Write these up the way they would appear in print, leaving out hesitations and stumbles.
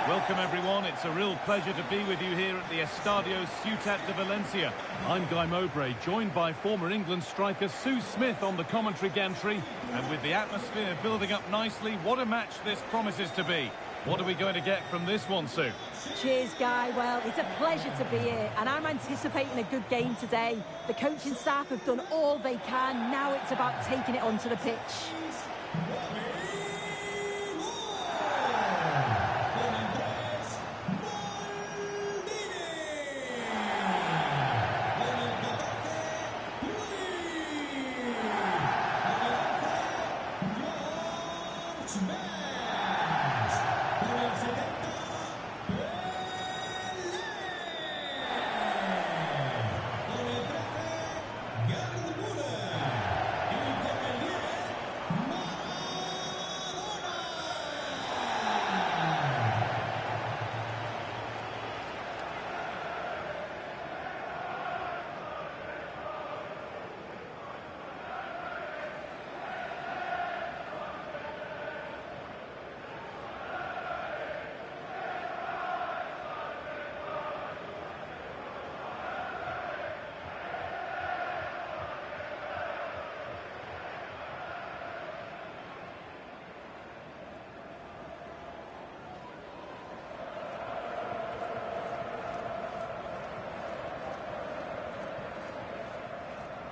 Welcome everyone, it's a real pleasure to be with you here at the Estadio Ciutat de Valencia. I'm Guy Mowbray, joined by former England striker Sue Smith on the commentary gantry. And with the atmosphere building up nicely, what a match this promises to be. What are we going to get from this one, Sue? Cheers, Guy. Well, it's a pleasure to be here, and I'm anticipating a good game today. The coaching staff have done all they can. Now it's about taking it onto the pitch.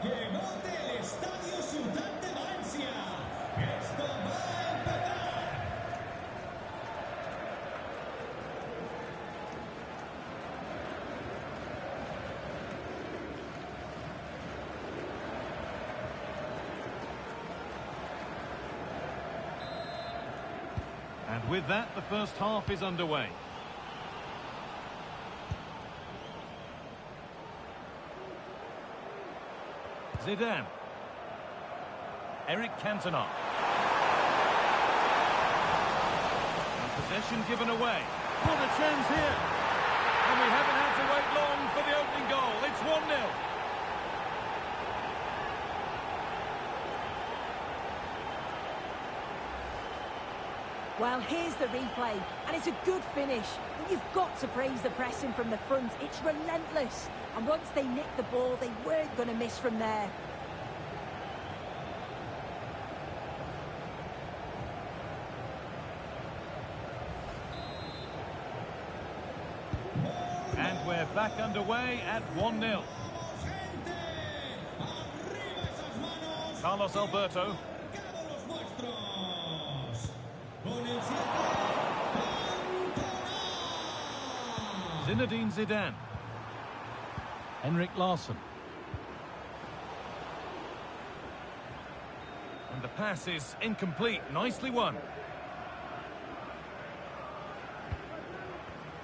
Llegó del Estadio Ciutat de Valencia. Esto va a empezar. And with that, the first half is underway. Zidane. Eric Cantona. And possession given away. What a chance here. And we haven't had to wait long for the opening goal. It's 1-0. Well, here's the replay, and it's a good finish. But you've got to praise the pressing from the front. It's relentless. And once they nicked the ball, they weren't going to miss from there. And we're back underway at 1-0. Carlos Alberto. Zinedine Zidane. Henrik Larsson. And the pass is incomplete. Nicely won.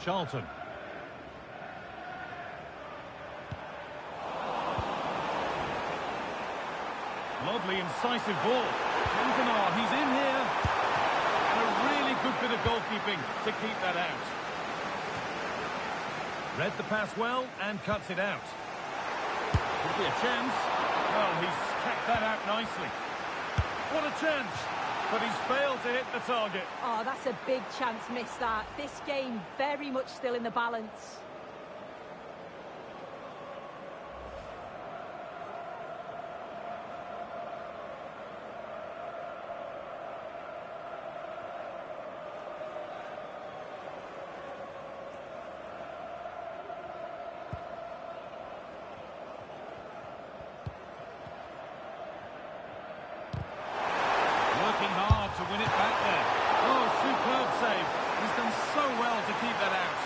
Charlton. Lovely, incisive ball. Cantona, he's in here. And a really good bit of goalkeeping to keep that out. Read the pass well and cuts it out. Could be a chance. Well, he's kept that out nicely. What a chance! But he's failed to hit the target. Oh, that's a big chance missed that. This game very much still in the balance. To win it back there. Oh, superb save. He's done so well to keep that out.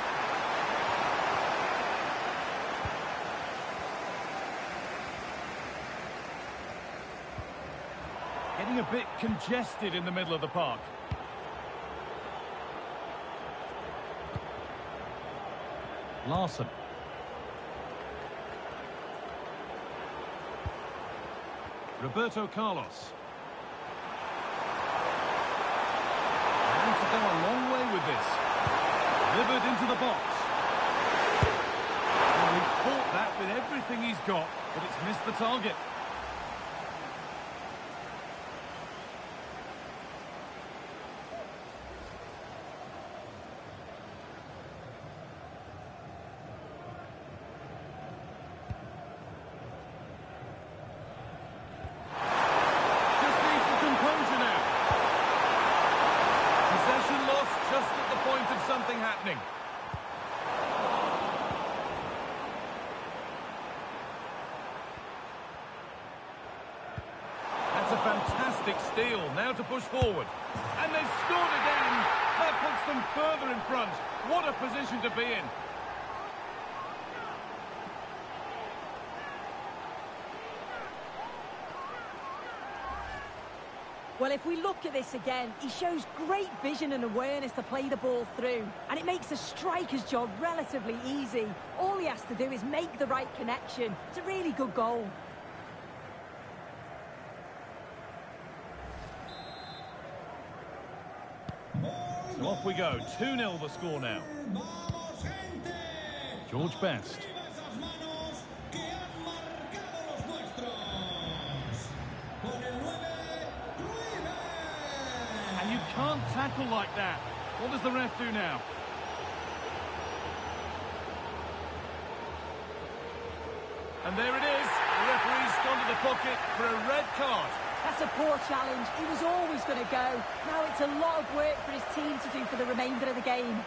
Getting a bit congested in the middle of the park. Larsson. Roberto Carlos. Go a long way with this. Delivered into the box. And he caught that with everything he's got, but it's missed the target. something happening. That's a fantastic steal. Now to push forward. And they've scored again. That puts them further in front. What a position to be in. Well, if we look at this again, he shows great vision and awareness to play the ball through. And it makes a striker's job relatively easy. All he has to do is make the right connection. It's a really good goal. So off we go. 2-0 the score now. ¡Vamos, gente! George Best. Arriba esas manos que han marcado los nuestros. Con el 9, Kluivert. And you can't tackle like that. What does the ref do now? And there it is. The referee's gone to the pocket for a red card. That's a poor challenge. He was always going to go. Now it's a lot of work for his team to do for the remainder of the game.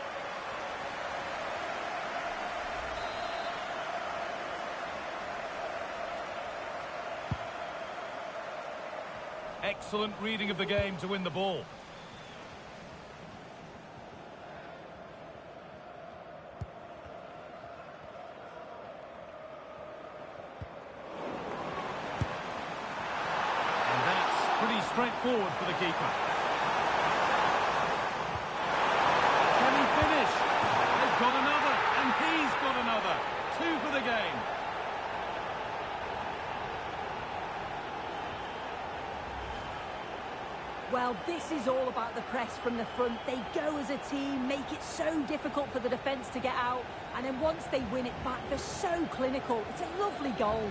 Excellent reading of the game to win the ball. Pretty straightforward for the keeper. Can he finish? They've got another, and he's got another. 2 for the game. Well, this is all about the press from the front. They go as a team, make it so difficult for the defence to get out, and then once they win it back, they're so clinical. It's a lovely goal.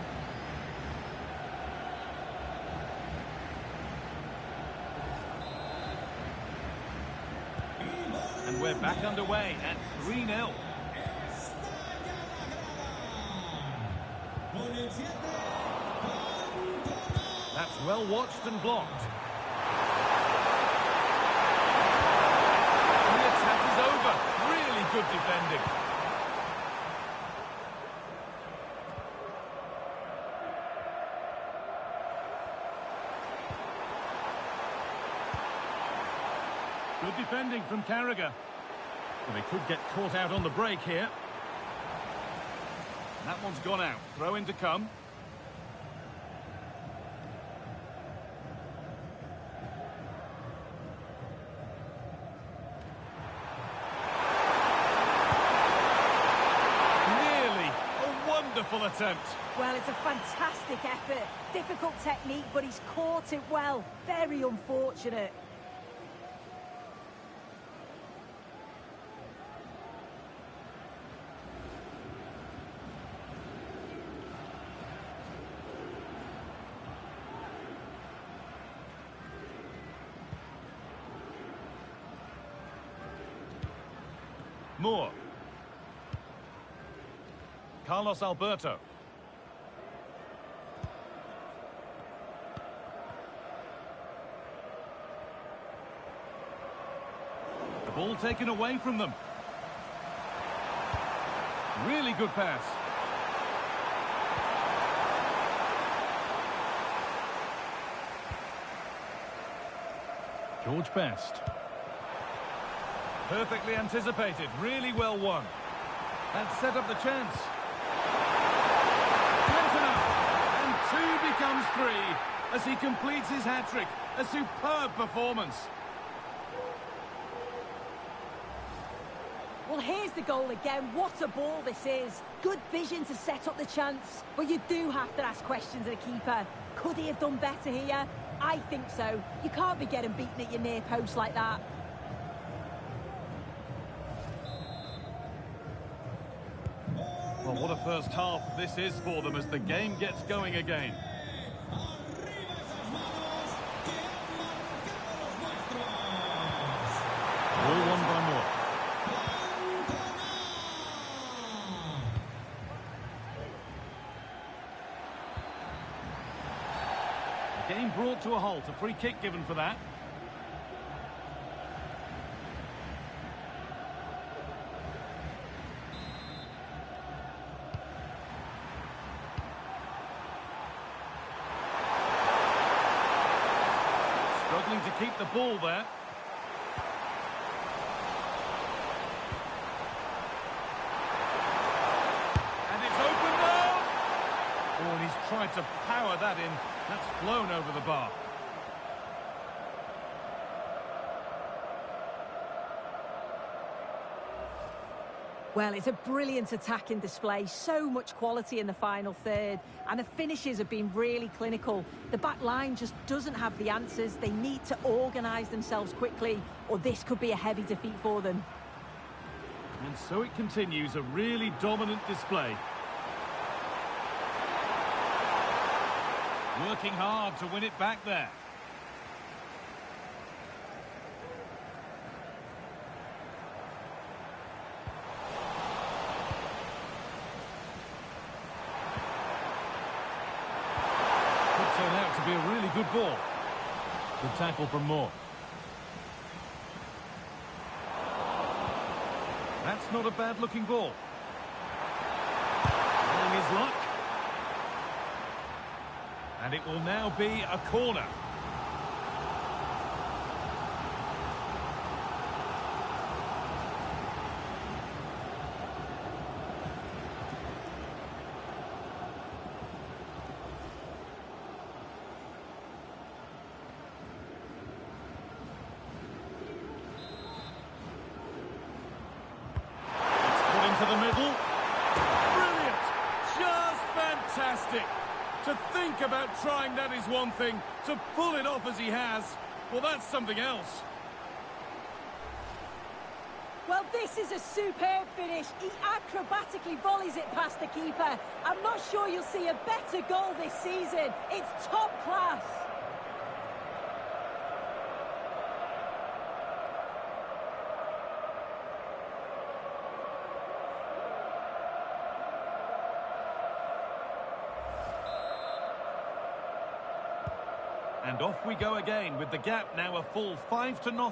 And we're back underway at 3-0. Está ya la grada. Con el 7, Cantona. That's well watched and blocked. And the attack is over. Really good defending. Good defending from Carragher. Well, they could get caught out on the break here. That one's gone out. Throw in to come. Nearly. A wonderful attempt. Well, it's a fantastic effort. Difficult technique, but he's caught it well. Very unfortunate. Moore. Carlos Alberto. The ball taken away from them. Really good pass. George Best. Perfectly anticipated, really well won. And set up the chance. Cantona! And 2 becomes 3 as he completes his hat-trick. A superb performance. Well, here's the goal again. What a ball this is. Good vision to set up the chance. But you do have to ask questions of the keeper. Could he have done better here? I think so. You can't be getting beaten at your near post like that. Well, what a first half this is for them as the game gets going again. Arriba esas manos que han marcado los nuestros. All won by Moore. Game brought to a halt. A free kick given for that. keep the ball there. And it's open now. Oh, and he's tried to power that in. That's flown over the bar. Well, it's a brilliant attacking display, so much quality in the final third, and the finishes have been really clinical. The back line just doesn't have the answers. They need to organise themselves quickly, or this could be a heavy defeat for them. And so it continues, a really dominant display. Working hard to win it back there. Turn out to be a really good ball. Good tackle from Moore. That's not a bad looking ball. Trying his luck. And it will now be a corner. To the middle. Brilliant! Just fantastic! To think about trying that is one thing. To pull it off as he has, well, that's something else. Well, this is a superb finish. He acrobatically volleys it past the keeper. I'm not sure you'll see a better goal this season. It's top class. And off we go again, with the gap now a full 5-0. No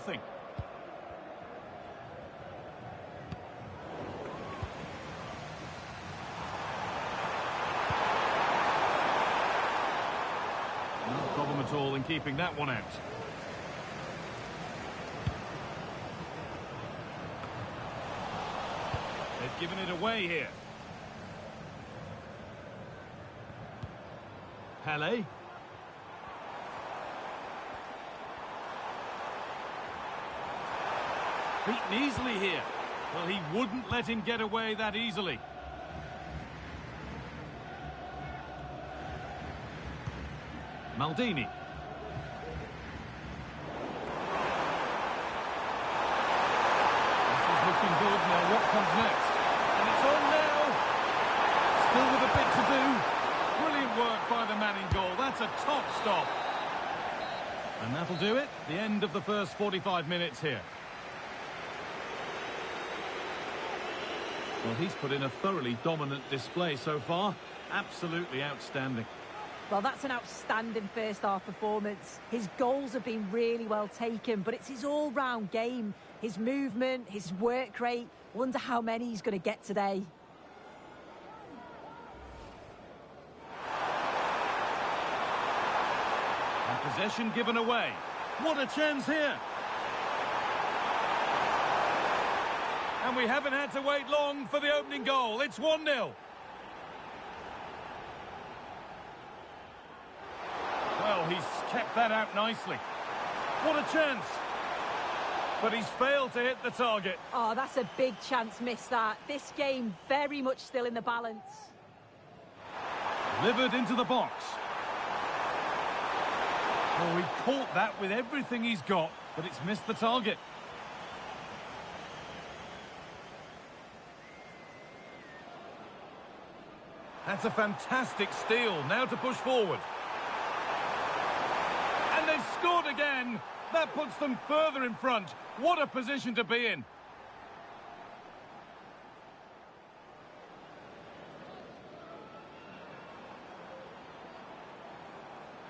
problem at all in keeping that one out. They've given it away here. Halle. Beaten easily here. Well, he wouldn't let him get away that easily. Maldini. This is looking good. Now what comes next? And it's on now. Still with a bit to do. Brilliant work by the man in goal. That's a top stop. And that'll do it. The end of the first 45 minutes here. Well, he's put in a thoroughly dominant display so far. Absolutely outstanding. Well, that's an outstanding first-half performance. His goals have been really well taken, but it's his all-round game. His movement, his work rate. Wonder how many he's going to get today. And possession given away. What a chance here! And we haven't had to wait long for the opening goal. It's 1-0. Well, he's kept that out nicely. What a chance. But he's failed to hit the target. Oh, that's a big chance missed that. This game very much still in the balance. Delivered into the box. Oh, he caught that with everything he's got, but it's missed the target. That's a fantastic steal. Now to push forward. And they've scored again. That puts them further in front. What a position to be in.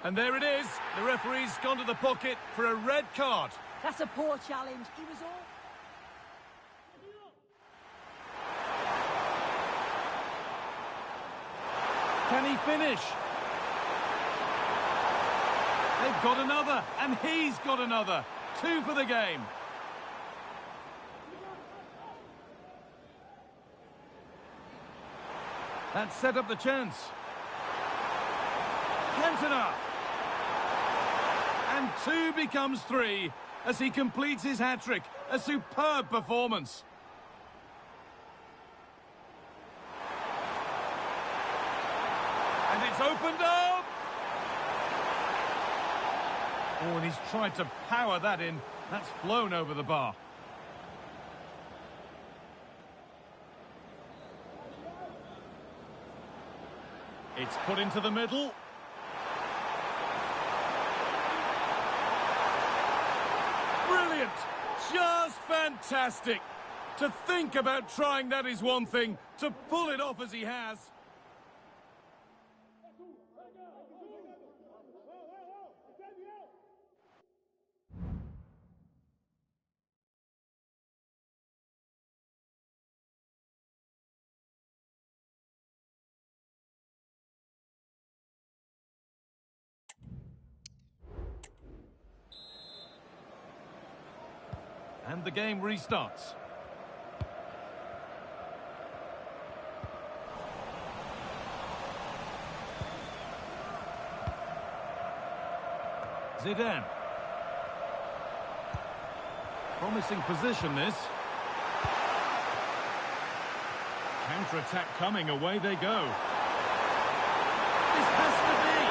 And there it is. The referee's gone to the pocket for a red card. That's a poor challenge. He was all... Can he finish? They've got another, and he's got another. 2 for the game. That set up the chance. Cantona. And 2 becomes 3 as he completes his hat-trick. A superb performance. And it's opened up. Oh, and he's tried to power that in. That's flown over the bar. It's put into the middle. Brilliant! Just fantastic! To think about trying that is one thing. To pull it off as he has. And the game restarts. Zidane. Promising position, this. Counter-attack coming, away they go. This has to be!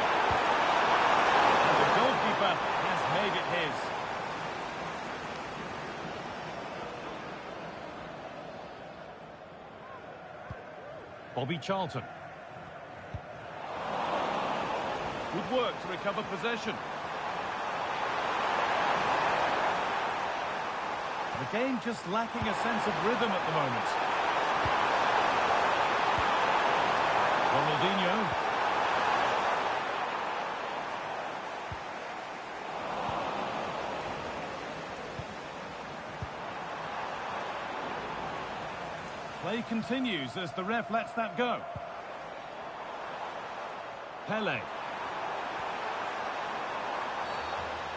And the goalkeeper has made it his. Bobby Charlton. Good work to recover possession. The game just lacking a sense of rhythm at the moment. Ronaldinho. Play continues as the ref lets that go. Pele.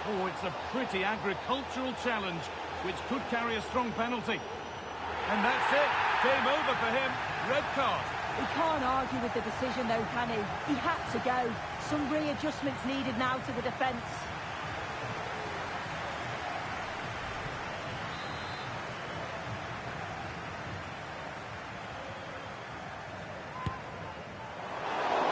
Oh, it's a pretty agricultural challenge, which could carry a strong penalty. And that's it. Game over for him. Red card. He can't argue with the decision, though, can he? He had to go. Some readjustments needed now to the defence.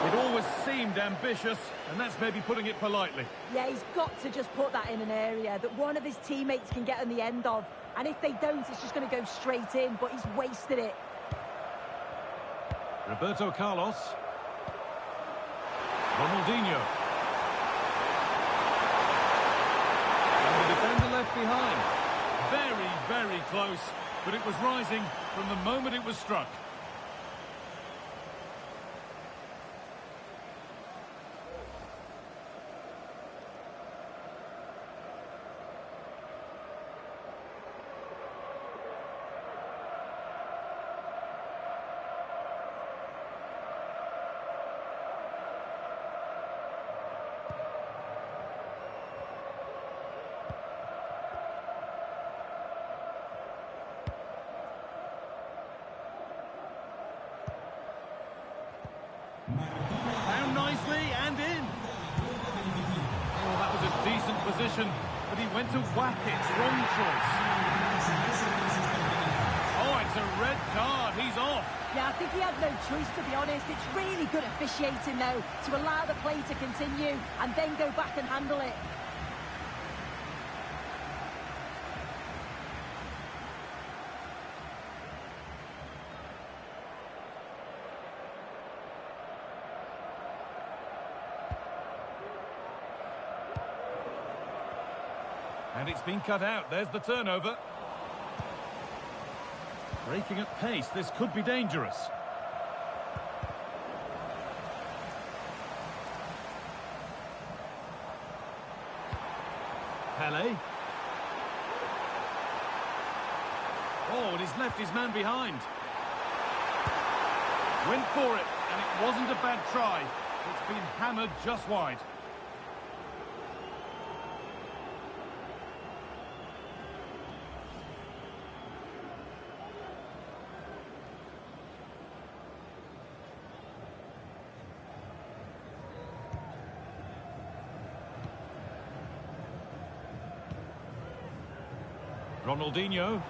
It always seemed ambitious, and that's maybe putting it politely. Yeah, he's got to just put that in an area that one of his teammates can get on the end of. And if they don't, it's just going to go straight in, but he's wasted it. Roberto Carlos. Ronaldinho. And the defender left behind. Very, very close, but it was rising from the moment it was struck. Found nicely and in. Oh, that was a decent position, but he went to whack it. Wrong choice. Oh, it's a red card. He's off. Yeah, I think he had no choice, to be honest. It's really good officiating, though, to allow the play to continue and then go back and handle it. And it's been cut out. There's the turnover. Breaking at pace, this could be dangerous. Pele. Oh, and he's left his man behind. Went for it, and it wasn't a bad try. It's been hammered just wide. Ronaldinho.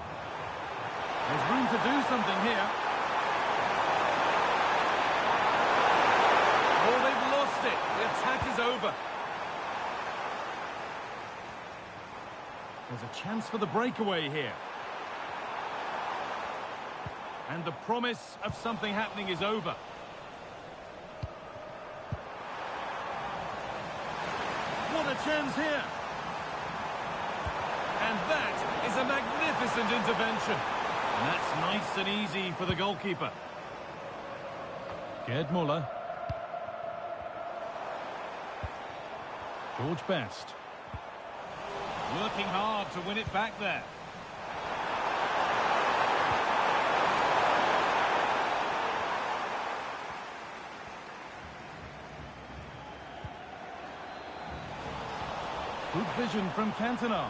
There's room to do something here. Oh, they've lost it. The attack is over. There's a chance for the breakaway here. And the promise of something happening is over. What a chance here. And that is a magnificent intervention. And that's nice and easy for the goalkeeper. Gerd Muller. George Best. Working hard to win it back there. Good vision from Cantona.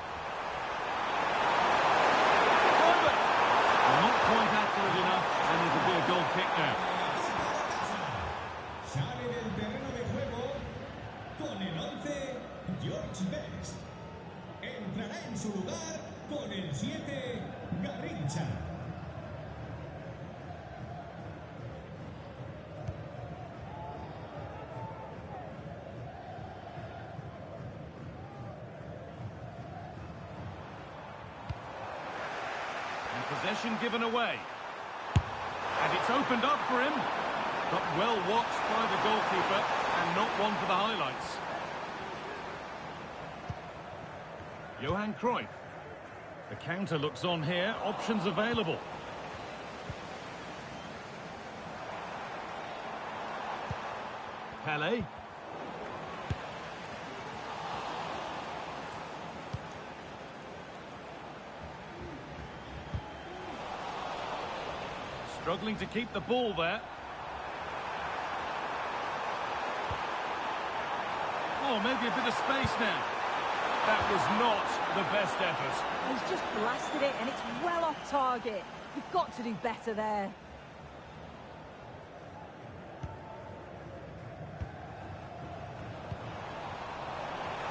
Not quite accurate enough, and it'll be a goal kick now. Sale del terreno de juego con el 11, George Best. Entrará en su lugar con el 7, Garrincha. Possession given away. And it's opened up for him. But well watched by the goalkeeper and not one for the highlights. Johan Cruyff. The counter looks on here. Options available. Pele. Struggling to keep the ball there. Oh, maybe a bit of space now. That was not the best effort. He's just blasted it, and it's well off target. You've got to do better there.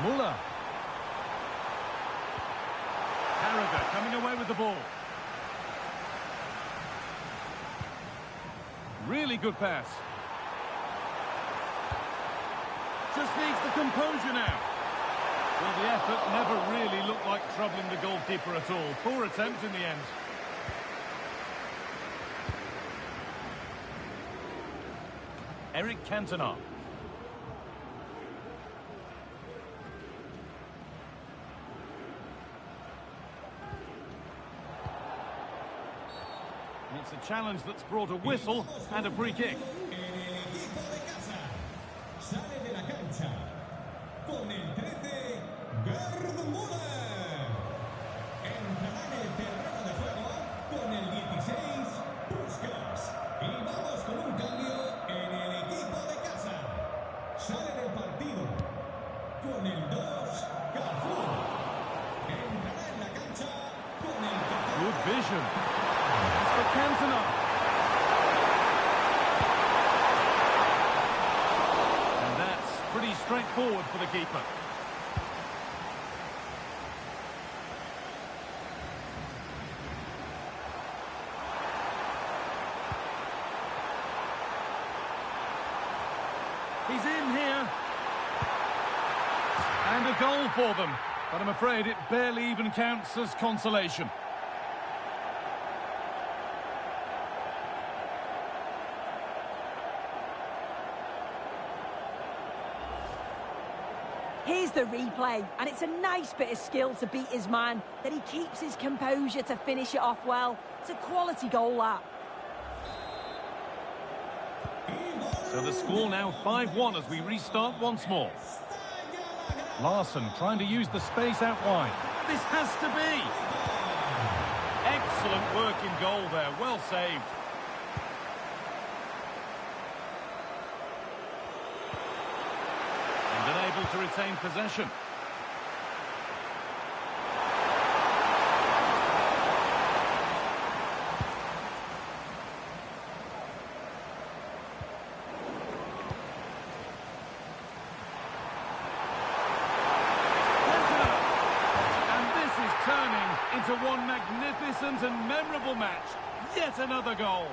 Muller. Carragher coming away with the ball. Really good pass. Just needs the composure now. Well, the effort never really looked like troubling the goalkeeper at all. Poor attempt in the end. Eric Cantona. It's a challenge that's brought a whistle and a free kick. Sale de la cancha con el 13, Gerd Muller. Entrará en el terreno de juego con el 16, Puskás. Y vamos con un cambio en el equipo de casa. Sale del partido con el 2, Cafú. Entrará en la cancha con el 14. Good vision. It's for Cantona. And that's pretty straightforward for the keeper. He's in here. And a goal for them. But I'm afraid it barely even counts as consolation. Here's the replay, and it's a nice bit of skill to beat his man, that he keeps his composure to finish it off well. It's a quality goal, that. So the score now 5-1 as we restart once more. Larsson trying to use the space out wide. This has to be! Excellent work in goal there, well saved. And unable to retain possession. Into one magnificent and memorable match. Yet another goal.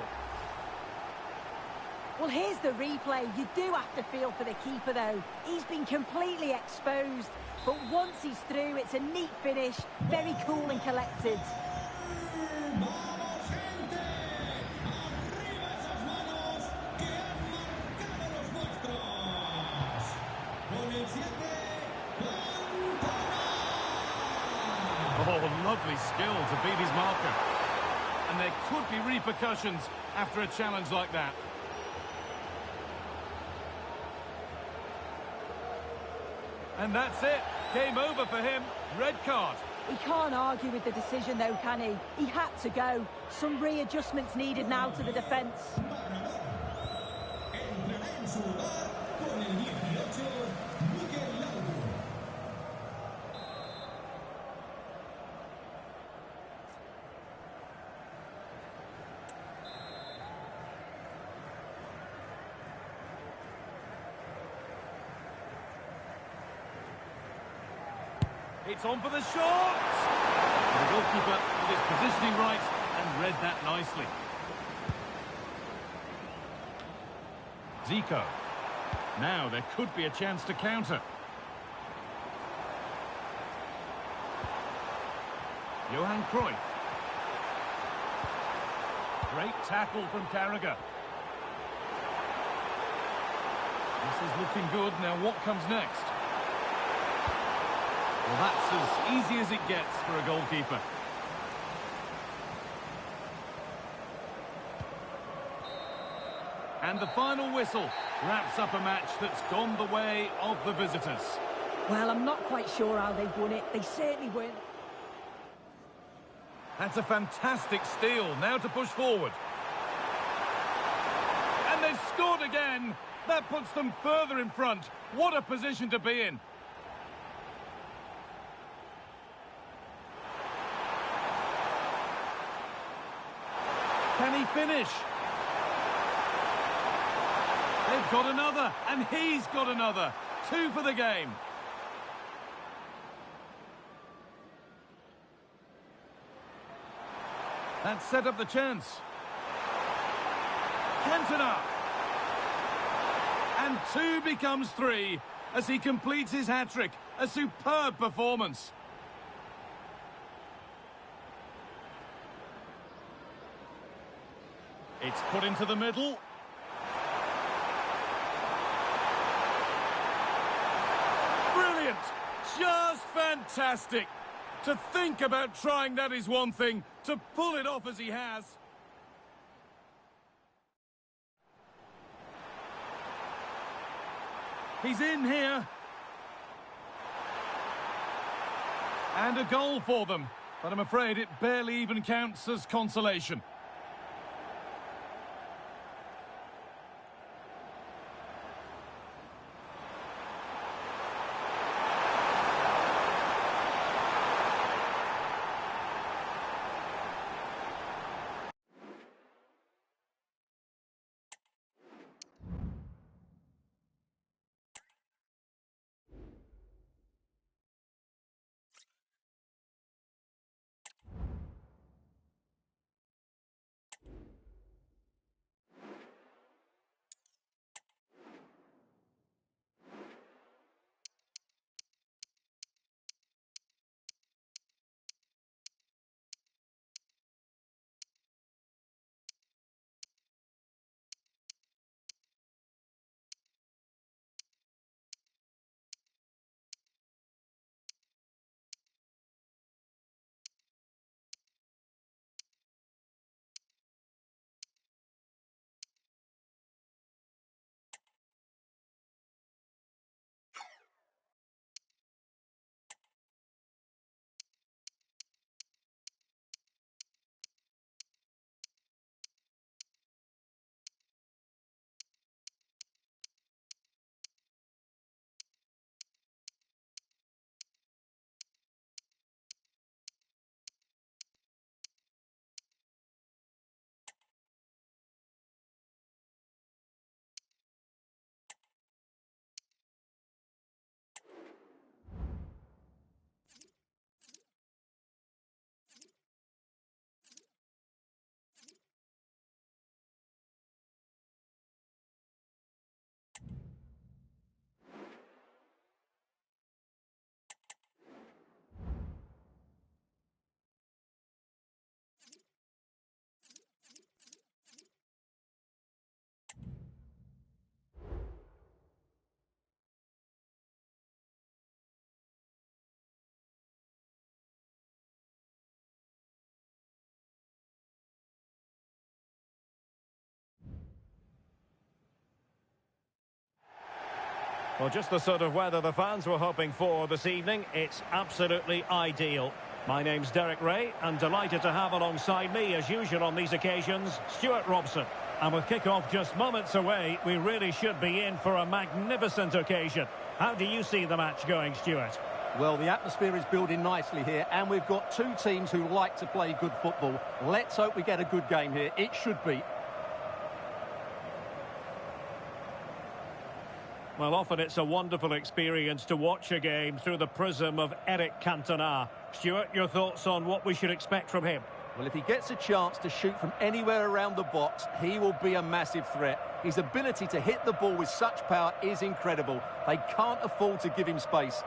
Well, here's the replay. You do have to feel for the keeper, though. He's been completely exposed. But once he's through, it's a neat finish. Very cool and collected. ¡Vamos, gente! ¡Arriba esas manos que han marcado los nuestros! Con el 7, Cantona! Oh, lovely skill to beat his marker. And there could be repercussions after a challenge like that. And that's it. Game over for him. Red card. He can't argue with the decision, though, can he? He had to go. Some readjustments needed now to the defence. Entrará en su lugar con el 18, Miguel Lauro. It's on for the shot! The goalkeeper with his positioning right and read that nicely. Zico. Now there could be a chance to counter. Johan Cruyff. Great tackle from Carragher. This is looking good. Now what comes next? Well, that's as easy as it gets for a goalkeeper. And the final whistle wraps up a match that's gone the way of the visitors. Well, I'm not quite sure how they've won it. They certainly weren't. That's a fantastic steal. Now to push forward. And they've scored again. That puts them further in front. What a position to be in. Can he finish? They've got another, and he's got another. 2 for the game. That set up the chance. Cantona. And 2 becomes 3 as he completes his hat-trick. A superb performance. It's put into the middle. Brilliant! Just fantastic! To think about trying that is one thing, to pull it off as he has. He's in here. And a goal for them, but I'm afraid it barely even counts as consolation. Well, just the sort of weather the fans were hoping for this evening. It's absolutely ideal. My name's Derek Ray, and delighted to have alongside me, as usual on these occasions, Stuart Robson. And with kick-off just moments away, we really should be in for a magnificent occasion. How do you see the match going, Stuart? Well, the atmosphere is building nicely here, and we've got two teams who like to play good football. Let's hope we get a good game here. It should be. Well, often it's a wonderful experience to watch a game through the prism of Eric Cantona. Stuart, your thoughts on what we should expect from him? Well, if he gets a chance to shoot from anywhere around the box, he will be a massive threat. His ability to hit the ball with such power is incredible. They can't afford to give him space.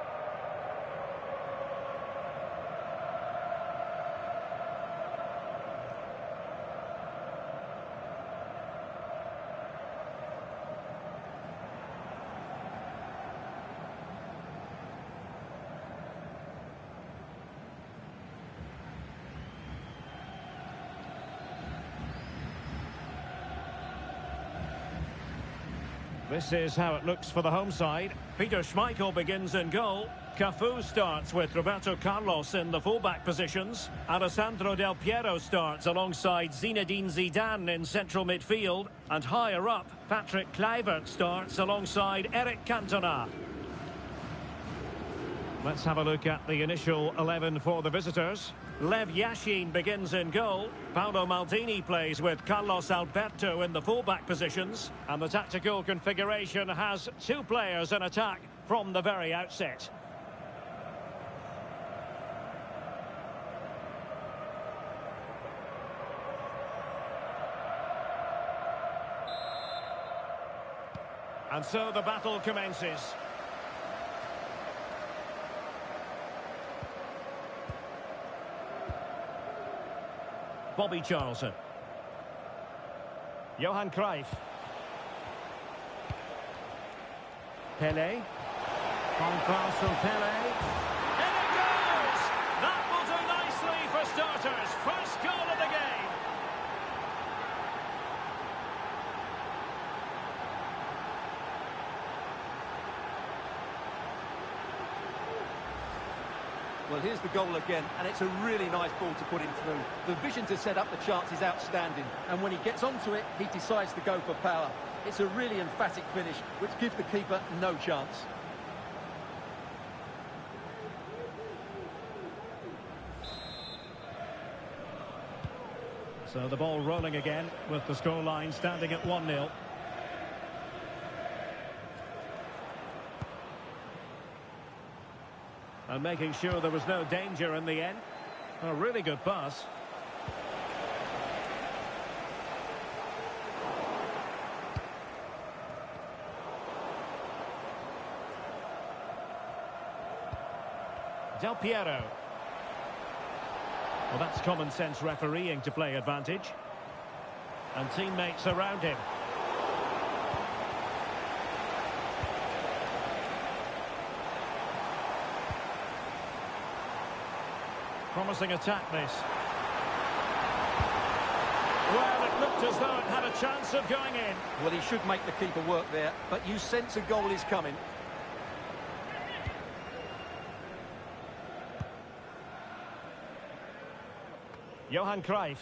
This is how it looks for the home side. Peter Schmeichel begins in goal. Cafu starts with Roberto Carlos in the fullback positions. Alessandro Del Piero starts alongside Zinedine Zidane in central midfield. And higher up, Patrick Kluivert starts alongside Eric Cantona. Let's have a look at the initial 11 for the visitors. Lev Yashin begins in goal. Paolo Maldini plays with Carlos Alberto in the fullback positions. And the tactical configuration has two players in attack from the very outset. And so the battle commences. Bobby Charlton. Johan Cruyff. Pelé. Van Castle Pelé. In it goes! That will do nicely for starters. First goal of the game. Well, here's the goal again, and it's a really nice ball to put him through. The vision to set up the chance is outstanding, and when he gets onto it, he decides to go for power. It's a really emphatic finish, which gives the keeper no chance. So the ball rolling again, with the scoreline standing at 1-0. And making sure there was no danger in the end. A really good pass. Del Piero. Well, that's common sense refereeing to play advantage. And teammates around him. Promising attack, this. Well, it looked as though it had a chance of going in. Well, he should make the keeper work there, but you sense a goal is coming. Johan Cruyff.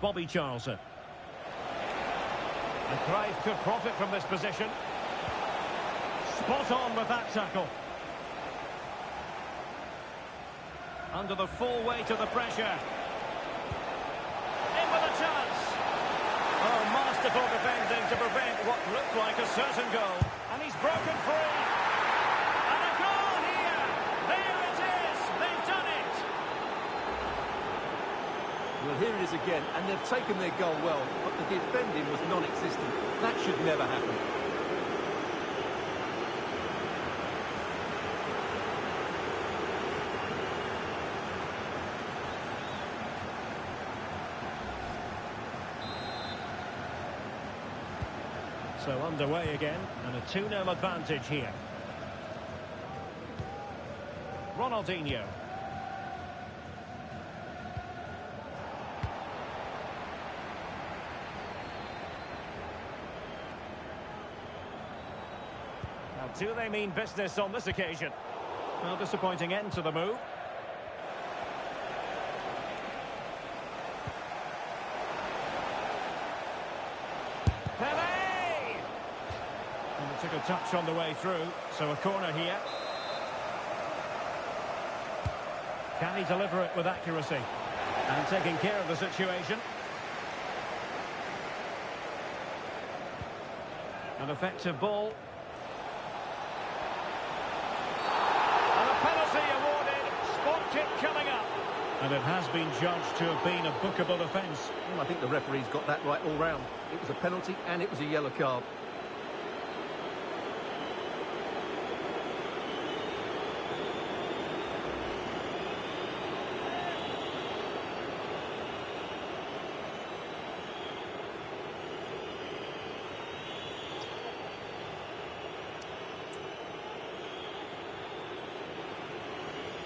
Bobby Charlton. And Cruyff could profit from this position. Spot on with that tackle. Under the full weight of the pressure. In with a chance. Oh, masterful defending to prevent what looked like a certain goal. And he's broken free. And a goal here. There it is. They've done it. Well, here it is again, and they've taken their goal well, but the defending was non-existent. That should never happen. So underway again, and a 2-0 advantage here. Ronaldinho. Do they mean business on this occasion? Well, disappointing end to the move. Pele! And it took a touch on the way through, so a corner here. Can he deliver it with accuracy? And taking care of the situation. An effective ball. And a penalty awarded. Spot kick coming up. And it has been judged to have been a bookable offence. I think the referee's got that right all round. It was a penalty and it was a yellow card.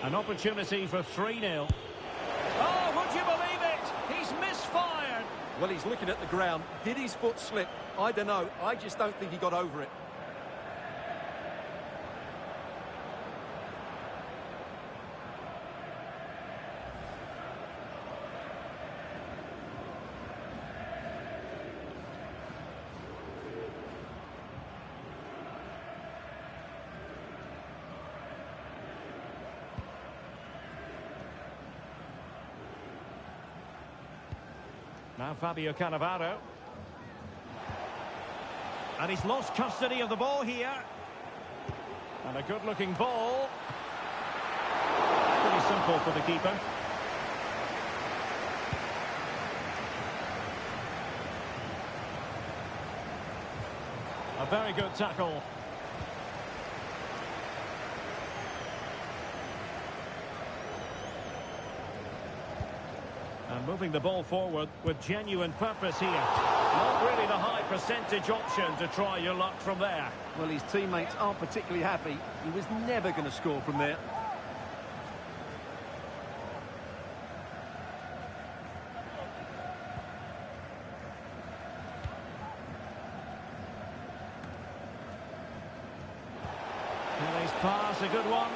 An opportunity for 3-0. Oh, would you believe it? He's misfired. Well, he's looking at the ground. Did his foot slip? I don't know. I just don't think he got over it. Now Fabio Cannavaro. And he's lost custody of the ball here. And a good-looking ball. Pretty simple for the keeper. A very good tackle. And moving the ball forward with genuine purpose here. Not really the high percentage option to try your luck from there. Well, his teammates aren't particularly happy. He was never going to score from there. Pele's pass, a good one.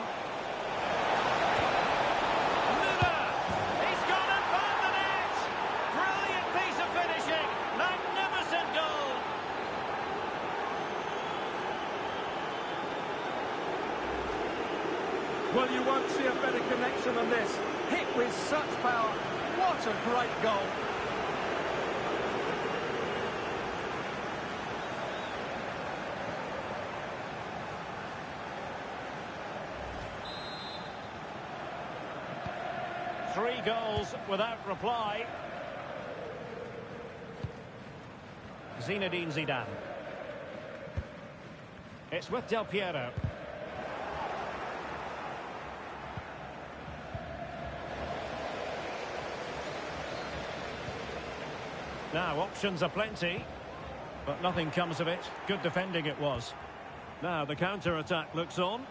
Well, you won't see a better connection than this. Hit with such power. What a great goal. Three goals without reply. Zinedine Zidane. It's with Del Piero. Now, options are plenty, but nothing comes of it. Good defending it was. Now, the counter-attack looks on.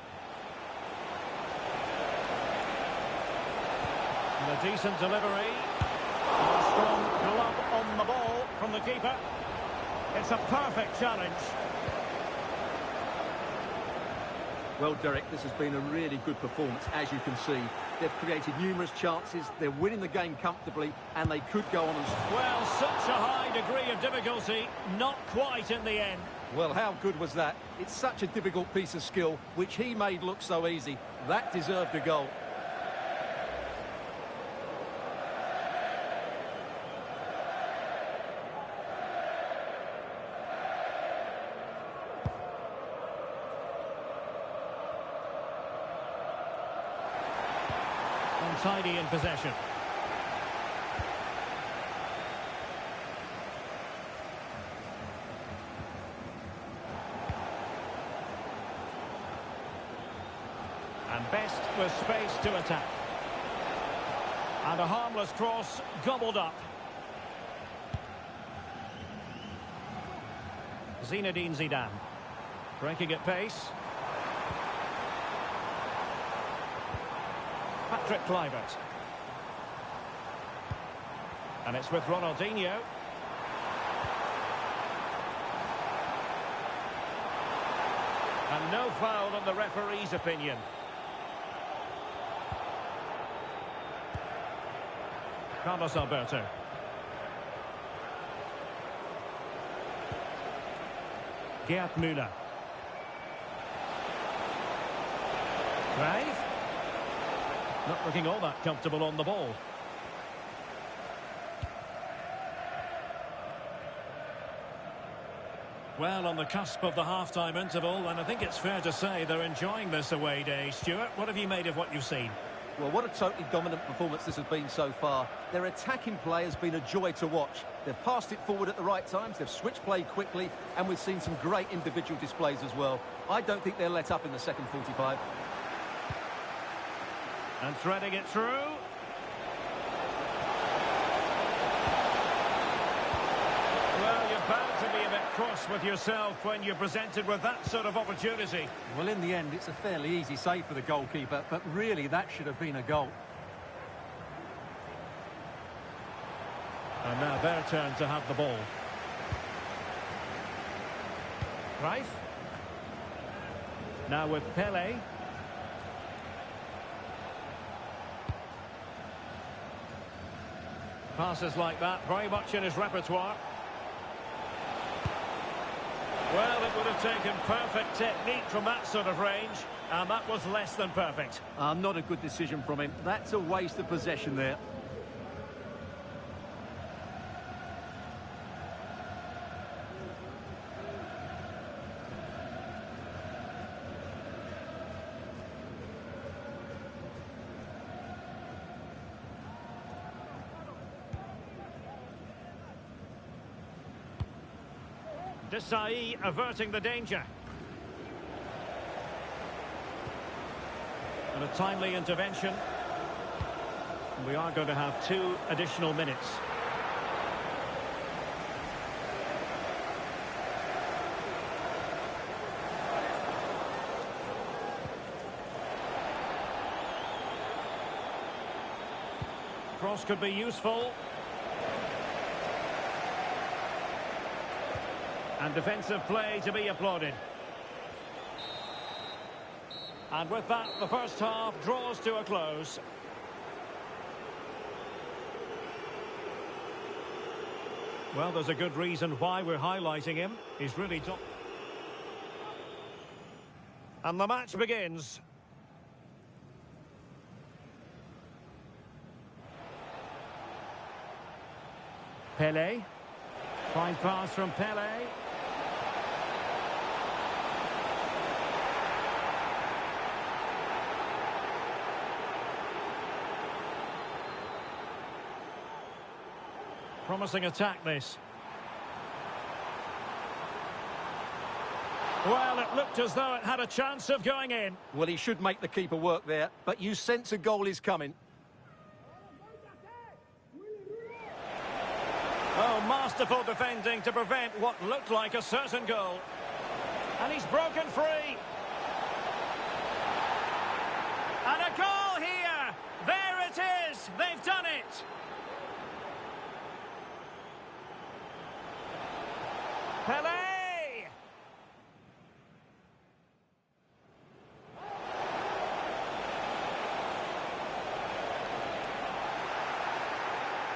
And a decent delivery. And a strong glove on the ball from the keeper. It's a perfect challenge. Well, Derek, this has been a really good performance, as you can see. They've created numerous chances, they're winning the game comfortably, and they could go on and... Well, such a high degree of difficulty, not quite in the end. Well, how good was that? It's such a difficult piece of skill, which he made look so easy. That deserved a goal. Untidy in possession. And Best with space to attack. And a harmless cross gobbled up. Zinedine Zidane. Breaking at pace. Patrick Kluivert. And it's with Ronaldinho. And no foul in the referee's opinion. Carlos Alberto. Gerd Müller. Grave. Not looking all that comfortable on the ball. Well, on the cusp of the half-time interval, and I think it's fair to say they're enjoying this away day. Stuart, what have you made of what you've seen? Well, what a totally dominant performance this has been so far. Their attacking play has been a joy to watch. They've passed it forward at the right times, they've switched play quickly, and we've seen some great individual displays as well. I don't think they'll let up in the second 45. And threading it through. Well, you're bound to be a bit cross with yourself when you're presented with that sort of opportunity. Well, in the end, it's a fairly easy save for the goalkeeper, but really that should have been a goal. And now their turn to have the ball. Rife. Now with Pele. Passes like that, very much in his repertoire. Well, it would have taken perfect technique from that sort of range, and that was less than perfect. Not a good decision from him. That's a waste of possession there. Desai averting the danger. And a timely intervention. We are going to have 2 additional minutes. Cross could be useful. And defensive play to be applauded. And with that, the first half draws to a close. Well, there's a good reason why we're highlighting him. He's really top. And the match begins. Pele. Fine pass from Pele. Promising attack, this. Well, it looked as though it had a chance of going in. Well, he should make the keeper work there, but you sense a goal is coming. Oh, masterful defending to prevent what looked like a certain goal. And he's broken free. And a goal here! There it is! They've done it! Pele!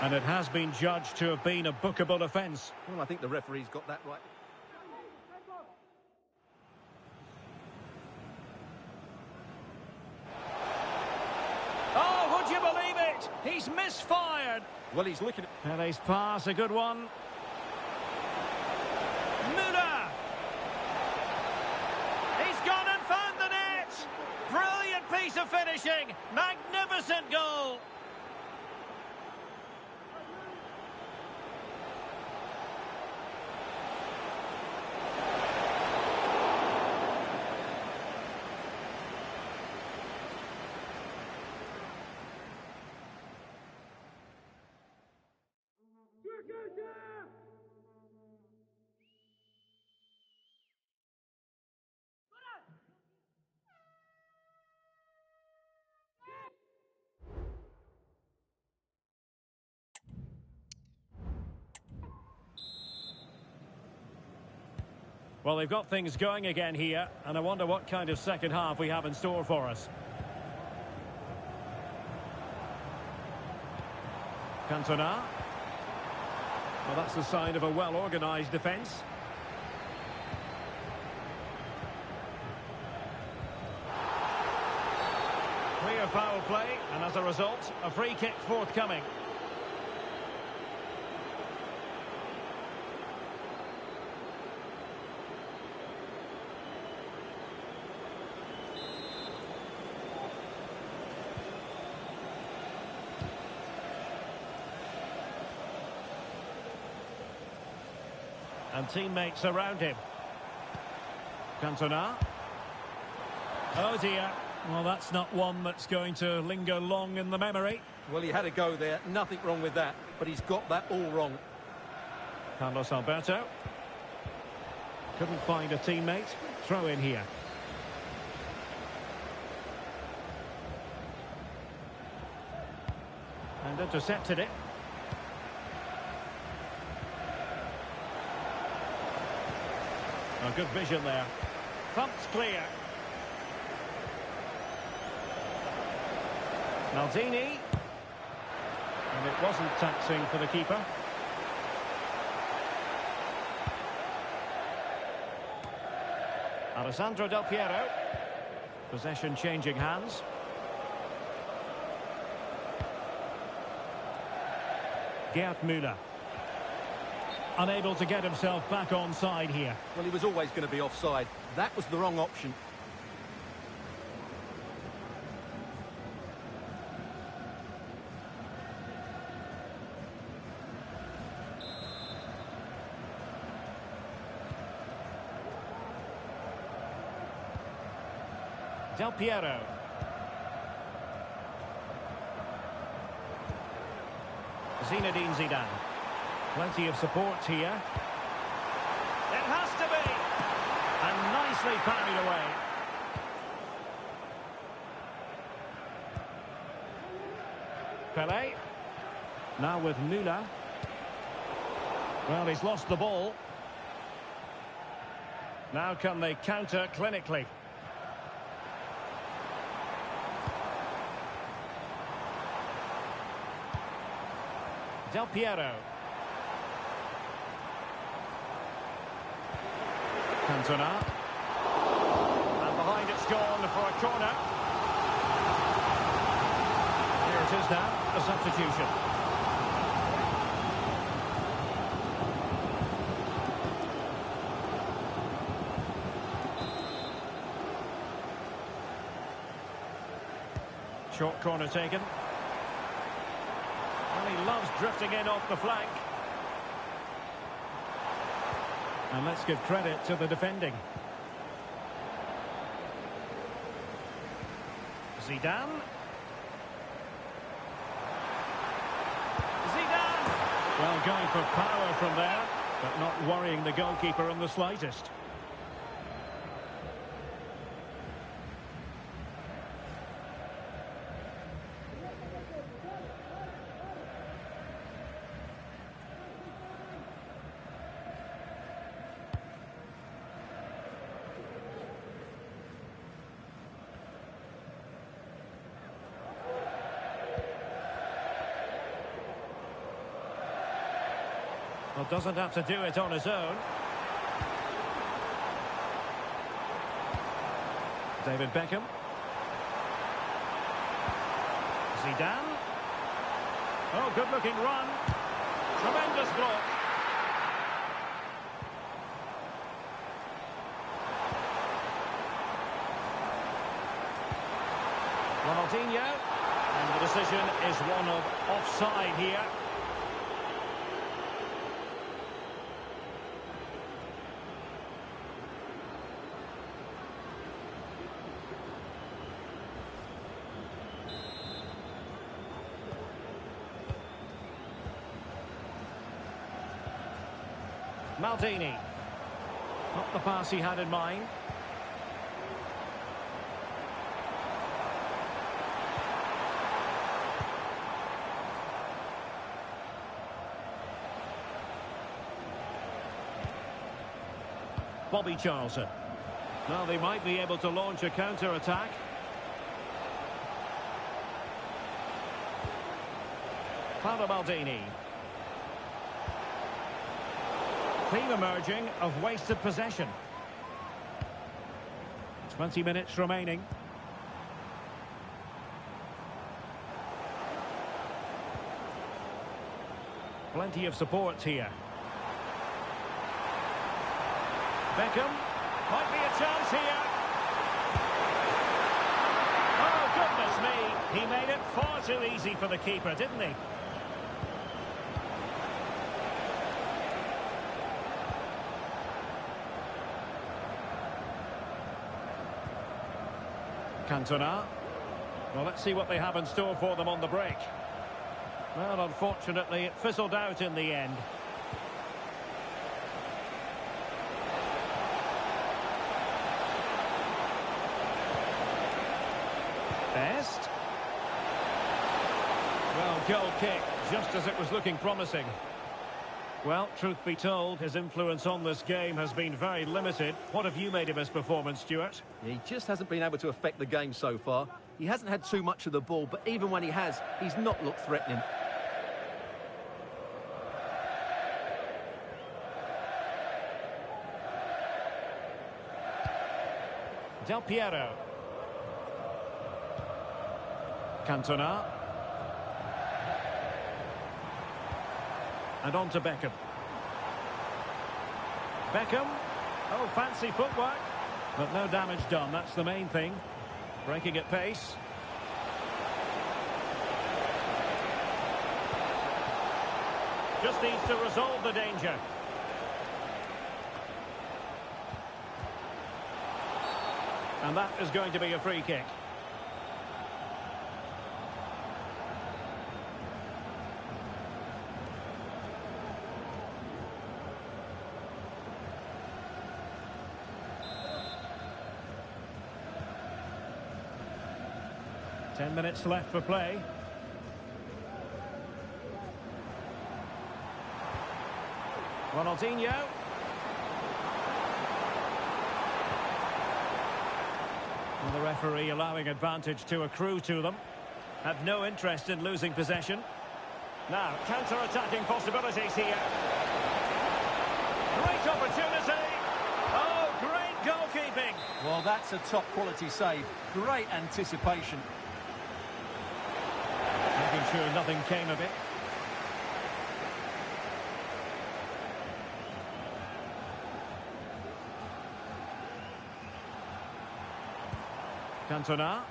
And it has been judged to have been a bookable offence. Well, I think the referee's got that right. Oh, would you believe it? He's misfired. Well, he's looking at... Pele's pass, a good one. Müller! He's gone and found the net! Brilliant piece of finishing! Magnificent goal! Well, they've got things going again here, and I wonder what kind of second half we have in store for us. Cantona. Well, that's the sign of a well-organised defence. Clear foul play, and as a result, a free kick forthcoming. And teammates around him. Cantona. Oh dear. Well, that's not one that's going to linger long in the memory. Well, he had a go there. Nothing wrong with that. But he's got that all wrong. Carlos Alberto. Couldn't find a teammate. Throw in here. And intercepted it. A good vision there. Thumped clear. Maldini. And it wasn't taxing for the keeper. Alessandro Del Piero. Possession changing hands. Gerd Müller. Unable to get himself back onside here. Well, he was always going to be offside. That was the wrong option. Del Piero. Zinedine Zidane. Plenty of support here. It has to be. And nicely parried away. Pelé. Now with Müller. Well, he's lost the ball. Now can they counter clinically? Del Piero. Cantona. And behind it's gone for a corner. Here it is now, a substitution. Short corner taken. Well, he loves drifting in off the flank. And let's give credit to the defending. Zidane. Zidane! Well, going for power from there, but not worrying the goalkeeper in the slightest. Well, doesn't have to do it on his own. David Beckham. Zidane. Oh, good-looking run. Tremendous block. Ronaldinho. And the decision is one of offside here. Maldini. Not the pass he had in mind. Bobby Charlton. Now they might be able to launch a counter-attack. Paolo Maldini. Theme emerging of wasted possession. 20 minutes remaining. Plenty of support here. Beckham. Might be a chance here. Oh, goodness me. He made it far too easy for the keeper, didn't he? Cantona. Well, let's see what they have in store for them on the break. Well, unfortunately, it fizzled out in the end. Best. Well, goal kick, just as it was looking promising. Well, truth be told, his influence on this game has been very limited. What have you made of his performance, Stuart? He just hasn't been able to affect the game so far. He hasn't had too much of the ball, but even when he has, he's not looked threatening. Del Piero. Cantona. And on to Beckham. Beckham. Oh, fancy footwork. But no damage done, that's the main thing. Breaking at pace. Just needs to resolve the danger. And that is going to be a free kick. Ten minutes left for play. Ronaldinho. And the referee allowing advantage to accrue to them. Had no interest in losing possession. Now, counter-attacking possibilities here. Great opportunity. Oh, great goalkeeping. Well, that's a top-quality save. Great anticipation. Making sure nothing came of it. Cantona.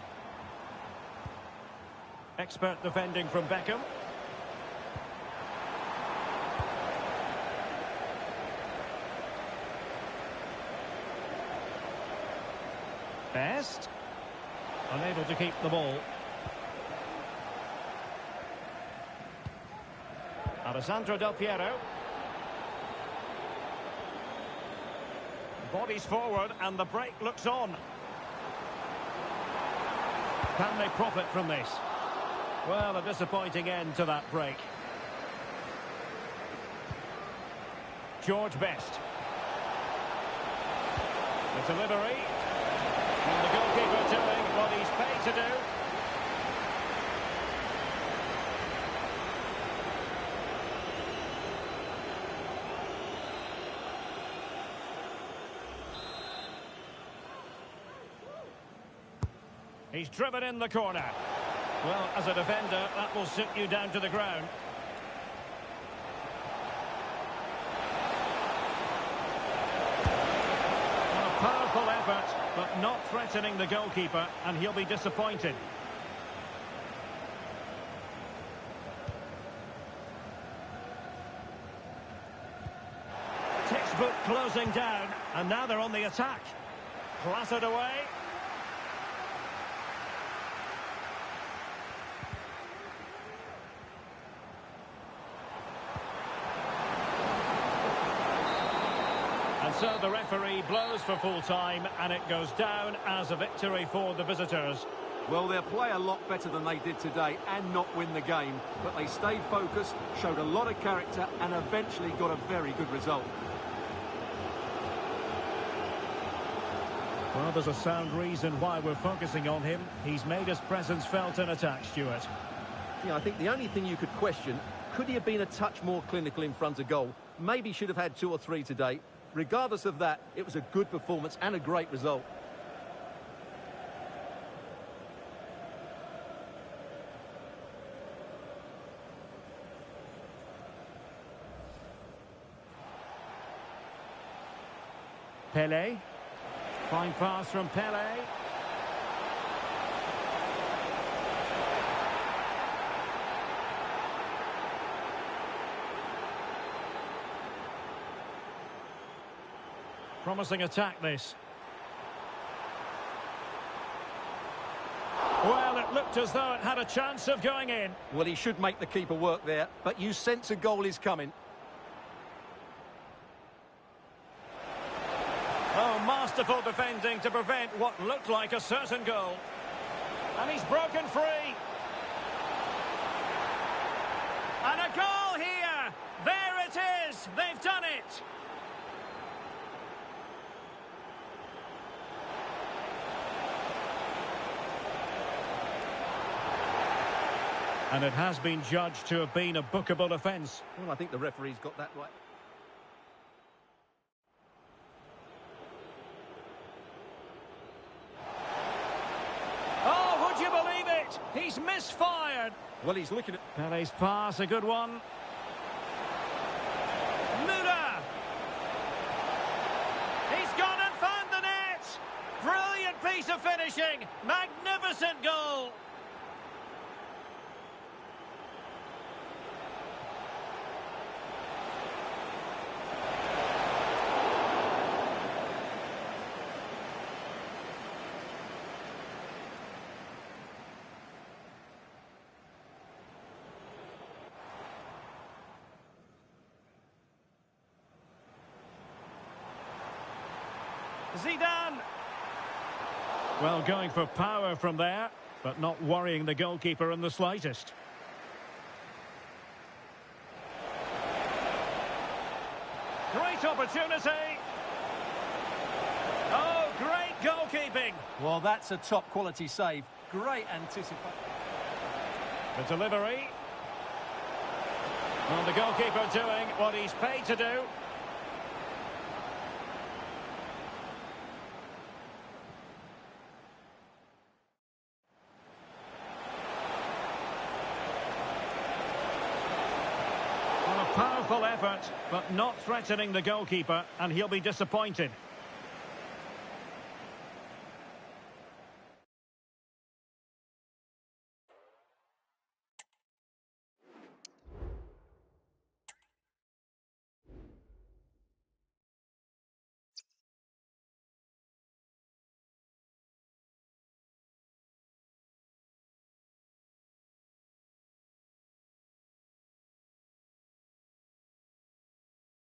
Expert defending from Beckham. Best. Unable to keep the ball. Alessandro Del Piero. Bodies forward and the break looks on. Can they profit from this? Well, a disappointing end to that break. George Best. The delivery. And the goalkeeper doing what he's paid to do. He's driven in the corner. Well, as a defender, that will sit you down to the ground. Well, a powerful effort, but not threatening the goalkeeper, and he'll be disappointed. Textbook closing down, and now they're on the attack. Clattered away. So the referee blows for full time and it goes down as a victory for the visitors. Well, they'll play a lot better than they did today and not win the game. But they stayed focused, showed a lot of character and eventually got a very good result. Well, there's a sound reason why we're focusing on him. He's made his presence felt in attack, Stuart. Yeah, I think the only thing you could question, could he have been a touch more clinical in front of goal? Maybe should have had 2 or 3 today. Regardless of that, it was a good performance and a great result. Pele. Fine pass from Pele. Promising attack, this. Well, it looked as though it had a chance of going in. Well, he should make the keeper work there, but you sense a goal is coming. Oh, masterful defending to prevent what looked like a certain goal. And he's broken free. And a goal here! There it is! They've done it! And it has been judged to have been a bookable offence. Well, I think the referee's got that right. Oh, would you believe it? He's misfired. Well, he's looking at... Pele's pass, a good one. Müller! He's gone and found the net! Brilliant piece of finishing! Magnificent goal! Zidane! Well, going for power from there, but not worrying the goalkeeper in the slightest. Great opportunity! Oh, great goalkeeping! Well, that's a top-quality save. Great anticipation. The delivery. Well, the goalkeeper doing what he's paid to do. Powerful effort, but not threatening the goalkeeper, and he'll be disappointed.